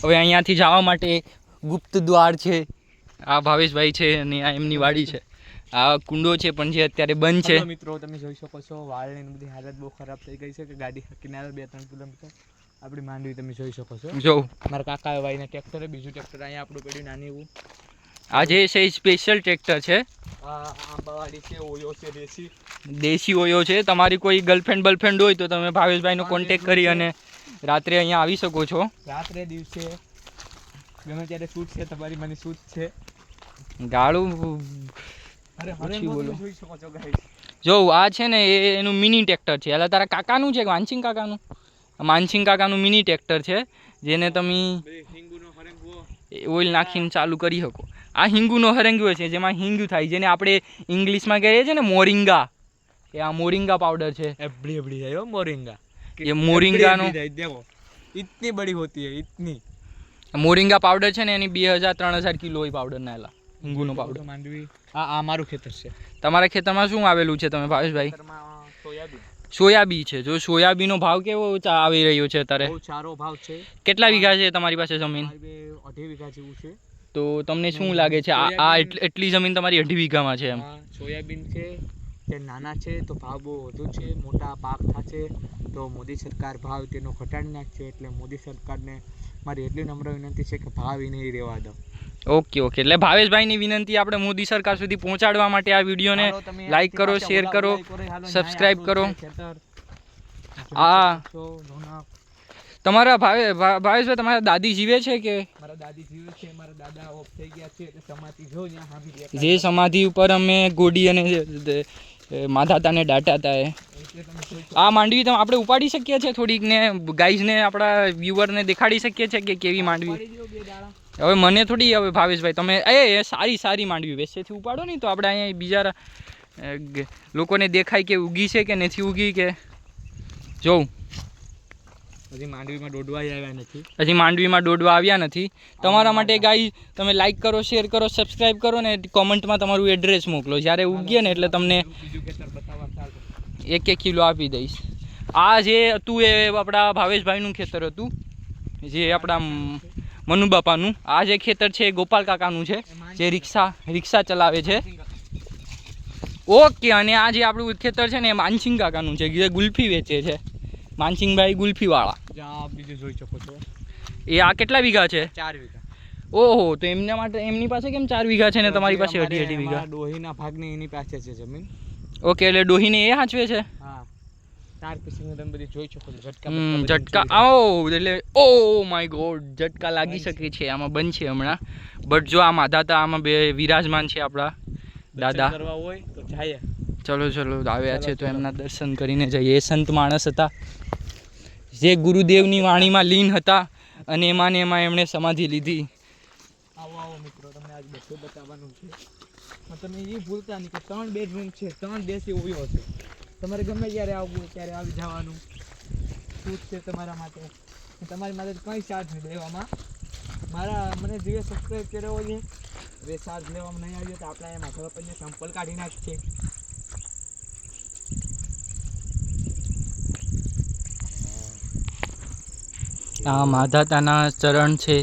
હવે અહીંયાથી જવા માટે ગુપ્ત દ્વાર છે. આ ભાવેશભાઈ છે અને આ એમની વાડી છે. આ કુંડો છે પણ જે અત્યારે બંધ છે. મિત્રો તમે જોઈ શકો છો વાળની બધી હાલત બહુ ખરાબ થઈ ગઈ છે કે ગાડી કિનારે 2-3 કિલોમીટર આપણી માંડવી તમે જોઈ શકો છો. જો મારા કાકા ભાઈને ટ્રેક્ટર બીજું ટ્રેક્ટર અહીંયા આપણું પડ્યું નાની એવું. આ જે છે એ સ્પેશિયલ ટ્રેક્ટર છે. આ આંબાવાડી છે, ઓયો છે, દેશી ઓયો છે. તમારી કોઈ ગર્લફ્રેન્ડ હોય તો તમે ભાવેશભાઈનો કોન્ટેક્ટ કરી અને રાત્રે અહીંયા આવી શકો છો. રાત્રે દિવસે ગમે ત્યારે શૂટ છે તમારી મને શૂટ છે. ગાળું જોઈ શકો છો ગાઈસ. જો આ છે ને એનું મિની ટ્રેક્ટર છે. એટલે તારા કાકાનું છે માનસિંગ કાકાનું? માનસિંગ કાકાનું મિની ટ્રેક્ટર છે જેને તમે ઓઇલ નાખીને ચાલુ કરી શકો. આ હિંગુનો હરંગવો છે જેમાં હિંગ થાય, જેને આપણે ઇંગ્લિશમાં કહીએ છીએ ને મોરિંગા. એ આ મોરિંગા પાવડર છે. એબડી है वो मोरिंगा. ये मोरिंगाનો देखो इतनी बड़ी होती है इतनी. મોરિંગા પાવડર છે ને એની 2000-3000 કિલો હોય પાવડર ના. એલા હિંગુનો પાવડર. માંડવી આ મારું ખેતર છે. તમારા ખેતરમાં શું આવેલું છે તમે ભાવેશભાઈ? સોયાબીન. સોયાબીન છે. જો સોયાબીનનો ભાવ કેવો આવી રહ્યો છે અત્યારે? બહુ સારો ભાવ છે. કેટલા વીઘા છે તમારી પાસે જમીન? 2.5 વીઘા જેવું છે. તો તમને શું લાગે છે આ એટલી જમીન તમારી 2.5 વીઘામાં છે? એમ સોયાબીન છે તે નાના છે તો ભાવ બહુ વધુ છે. મોટા પાક થશે તો મોદી સરકાર ભાવ તેનો ઘટાડી નાખશે. એટલે મોદી સરકારને મારી એટલી નમ્ર વિનંતી છે કે ભાવ એ નહીં રહેવા દો. ઓકે. એટલે ભાવેશભાઈની વિનંતી આપણે મોદી સરકાર સુધી પહોંચાડવા માટે આ વિડીયોને લાઈક કરો, શેર કરો, સબસ્ક્રાઇબ કરો. આ તમારા ભાવેશભાઈ તમારા દાદી જીવે છે કે? મારા દાદી જીવે છે. મારા દાદા ઓફ થઈ ગયા છે એટલે સમાધિ જો ત્યાં જે સમાધિ ઉપર અમે ગોડી અને માધાતાને દાટા હતા. આ માંડવી તમે આપણે ઉપાડી શકીએ છીએ થોડીક ને ગાઈઝને આપણા વ્યુઅરને દેખાડી શકીએ છીએ કે કેવી માંડવી? હવે મને થોડી હવે ભાવેશભાઈ તમે સારી માંડવી વેચેથી ઉપાડો નહીં તો આપણે અહીંયા બીજા લોકોને દેખાય કે ઉગી છે કે નથી ઉગી કે જોઉં. હજી માંડવીમાં દોડવા આવ્યા નથી. તમારા માટે ગાઈ તમે લાઈક કરો, શેર કરો, સબસ્ક્રાઈબ કરો ને કોમેન્ટમાં તમારું એડ્રેસ મોકલો. જ્યારે ઉગીએ ને એટલે તમને 1 કિલો આપી દઈશ. આ જે હતું એ આપણા ભાવેશભાઈનું ખેતર હતું, જે આપણા મનુ બાપાનું. આ જે ખેતર છે એ ગોપાલ કાકાનું છે જે રિક્ષા ચલાવે છે. ઓકે. અને આ જે આપણું ખેતર છે ને એ માનસિંગ કાકાનું છે જે ગુલ્ફી વેચે છે. માનસિંગભાઈ ગુલ્ફીવાળા. બીજું જોઈ શકો છો. એ આ કેટલા વીઘા છે? 4 વીઘા. ઓહો. તો એમના માટે એમની પાસે કેમ 4 વીઘા છે ને તમારી પાસે 2.5 વીઘા? ડોહીના ભાગની એની પાસે છે જમીન. ઓકે. એટલે ડોહીને એ હાંચવે છે? હા. તાર પછી તમે બધી જોઈ શકો છો. ઝટકા એટલે ઓ માય ગોડ, ઝટકા લાગી શકે છે. આમાં બંધ છે હમણાં. બટ જો આ માધાતા આમાં બે વિરાજમાન છે આપણા દાદા. કરવા હોય તો જાય. ચલો આવ્યા છે તો એમના દર્શન કરીને જઈએ. એ સંત માણસ હતા જે ગુરુદેવની વાણીમાં લીન હતા અને એમાં એમણે સમાધિ લીધી. આવો મિત્રો, તમને આજ બધું બતાવવાનું છે. તમે એ ભૂલતા નહીં કે 3 બેડરૂમ છે, 3 દેશી ઓયો છે. તમારે ગમે ત્યારે આવવું ત્યારે આવી જવાનું. શું છે તમારા માટે? તમારી માટે કંઈ ચાર્જ નહીં લેવામાં. મને જે સબસ્ક્રાઈબ કર્યો હોય હવે ચાર્જ લેવામાં નહીં આવ્યો તો આપણે એમાં સરપંચને સેમ્પલ કાઢી નાખીએ. આ માધાતાના ચરણ છે.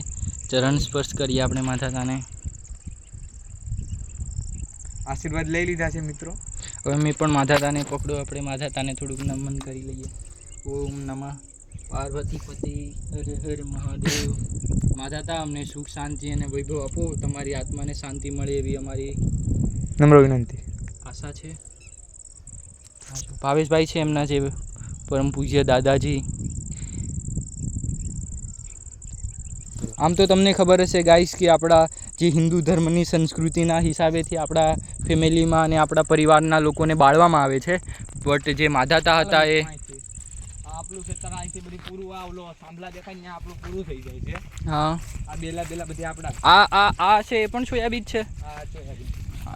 ચરણ સ્પર્શ કરીએ આપણે માધાતાને. આશીર્વાદ લઈ લીધા છે મિત્રો. હવે મેં પણ માધાતાને પકડો. આપણે માધાતાને થોડુંક નમન કરી લઈએ. ઓમ નમઃ પાર્વતી પતિ હર હર મહાદેવ. માધાતા અમને સુખ શાંતિ અને વૈભવ આપો. તમારી આત્માને શાંતિ મળે એવી અમારી નમ્ર વિનંતી આશા છે. ભાવેશભાઈ છે એમના જે પરમ પૂજ્ય દાદાજી. આમ તો તમને ખબર હશે ગાઈસ કે આપણા જે હિન્દુ ધર્મની સંસ્કૃતિના હિસાબેથી આપણા ફેમિલીમાં અને આપણા પરિવારના લોકોને બાળવામાં આવે છે. બટ જે માધાતા હતા એ આપણું ખેતર અહીંથી બધી પૂરું આવલો સાંભળા દેખાય ને આપણું પૂરું થઈ જાય છે. હા. આ બેલા બધી આપણા આ છે એ પણ સોયાબીન છે.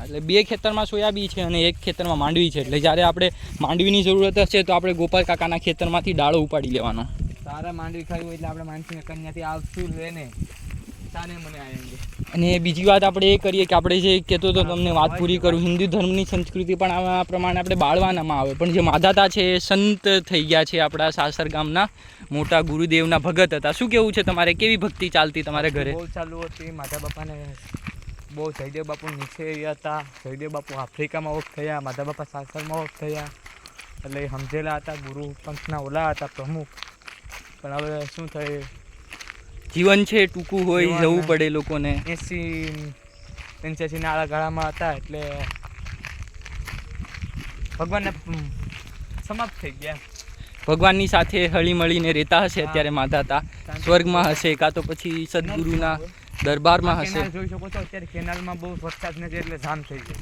એટલે 2 ખેતરમાં સોયાબીન છે અને 1 ખેતરમાં માંડવી છે. એટલે જ્યારે આપણે માંડવીની જરૂરત હશે તો આપણે ગોપાલ કાકાના ખેતરમાંથી ડાળો ઉપાડી લેવાનો. સારા માંડવી ખાવી હોય એટલે આપણે માનસિંહ કન્યાથી આવશું લેને. ताने मने आएंगे। અને બીજી વાત આપણે એ કરીએ કે આપણે જે કહેતો હતો તમને વાત પૂરી કરું, હિન્દુ ધર્મની સંસ્કૃતિ પણ આ પ્રમાણે આપણે બાળવાનામાં આવે, પણ જે માધાતા છે એ સંત થઈ ગયા છે, આપણા સાસર ગામના મોટા ગુરુદેવના ભગત હતા. શું કેવું છે તમારે, કેવી ભક્તિ ચાલતી તમારે ઘરે? બહુ ચાલુ હતી. માધા બાપાને બહુ જયદેવ બાપુ નીચે હતા. જયદેવ બાપુ આફ્રિકામાં ઓફ થયા, માધા બાપા સાસરમાં ઓફ થયા, એટલે એ સમજેલા હતા. ગુરુ પંથના ઓલા હતા પ્રમુખ. પણ હવે શું થાય, જીવન છે ટૂંકું હોય, જીવન જવું ને. પડે લોકોને. 80-85 ના આળા ગાળામાં હતા, એટલે ભગવાનને સમાપ્ત થઈ ગયા. ભગવાનની સાથે હળી મળીને રહેતા હશે અત્યારે માધાતા, સ્વર્ગમાં હશે કાં તો પછી સદગુરુના દરબારમાં હશે. કેનાલ જોઈ શકો છો, અત્યારે કેનાલમાં બહુ વરસાદ નથી એટલે જામ થઈ ગઈ.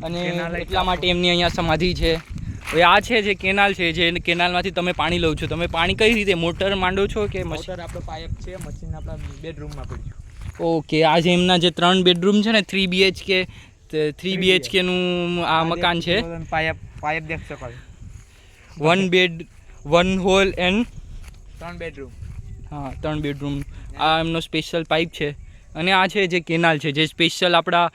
અને કેનાલ એટલા માટે એમની અહીંયા સમાધિ છે. હવે આ છે જે કેનાલ છે, જે કેનાલમાંથી તમે પાણી લો છો, તમે પાણી કઈ રીતે મોટર માંડો છો કે મશીન? મોટર આપણો પાઇપ છે, મશીન આપણા બેડરૂમમાં પડ્યું. ઓકે, આ જે એમના જે 3 બેડરૂમ છે ને, 3 BHK 3 BHK નું આ મકાન છે. પાઇપ દેખ શકો છો. 1 બેડ 1 હોલ એન્ડ 3 બેડરૂમ. હા 3 બેડરૂમ. આ એમનો સ્પેશિયલ પાઇપ છે. અને આ છે જે કેનાલ છે, જે સ્પેશિયલ આપણા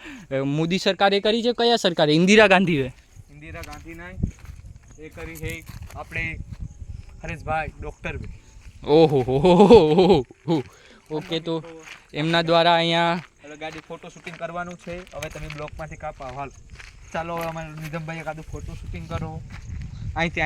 મોદી સરકારે કરી છે. કયા સરકારે? ઇન્દિરા ગાંધીએ. ઇન્દિરા ગાંધીના એ કરી છે આપણે હરેશભાઈ ડૉક્ટર. ઓહો હો. ઓકે, તો એમના દ્વારા અહીંયા હવે ગાડી ફોટો શૂટિંગ કરવાનું છે. હવે તમે બ્લોકમાંથી કાપા હાલ ચાલો, હવે અમારે નિધમભાઈ એકાદું ફોટો શૂટિંગ કરો અહીંથી.